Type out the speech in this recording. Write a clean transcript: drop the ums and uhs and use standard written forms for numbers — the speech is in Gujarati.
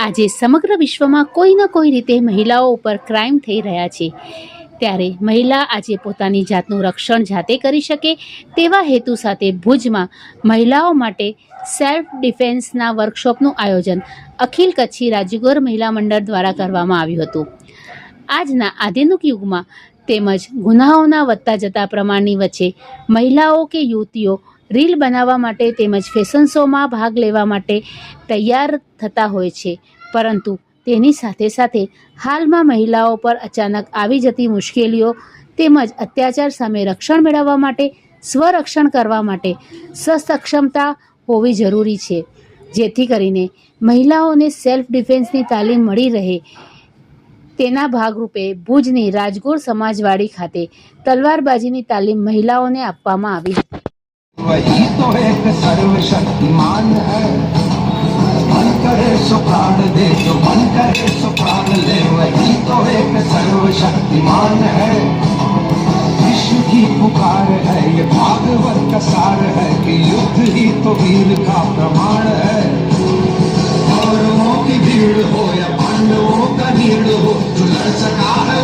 આજે સમગ્ર વિશ્વમાં કોઈના કોઈ રીતે મહિલાઓ ઉપર ક્રાઇમ થઈ રહ્યા છે, ત્યારે મહિલા આજે પોતાની જાતનું રક્ષણ જાતે કરી શકે તેવા હેતુ સાથે ભુજમાં મહિલાઓ માટે સેલ્ફ ડિફેન્સના વર્કશોપનું આયોજન અખિલ કચ્છી રાજ્યગોર મહિલા મંડળ દ્વારા કરવામાં આવ્યું હતું. આજના આધુનિક યુગમાં તેમજ ગુનાઓના વધતા જતા પ્રમાણની વચ્ચે મહિલાઓ કે યુવતીઓ રીલ બનાવવા માટે તેમજ ફેશન શોમાં ભાગ લેવા માટે તૈયાર થતા હોય છે, પરંતુ તેની સાથે સાથે હાલમાં મહિલાઓ પર અચાનક આવી જતી મુશ્કેલીઓ તેમજ અત્યાચાર સામે રક્ષણ મેળવવા માટે સ્વરક્ષણ કરવા માટે સક્ષમતા હોવી જરૂરી છે, જેથી કરીને મહિલાઓને સેલ્ફ ડિફેન્સની તાલીમ મળી રહે તેના ભાગરૂપે ભુજની રાજગોર સમાજવાડી ખાતે તલવારબાજીની તાલીમ મહિલાઓને આપવામાં આવી હતી. वही तो एक सर्वशक्तिमान है, मन करे सो प्राण दे, जो मन करे सो प्राण ले, वही तो एक सर्वशक्तिमान है. विश्व की पुकार है, ये भागवत का सार है कि युद्ध ही तो वीर का प्रमाण है. कौरवों की भीड़ हो या पांडवों का नीड़ हो, जो लड़ सका है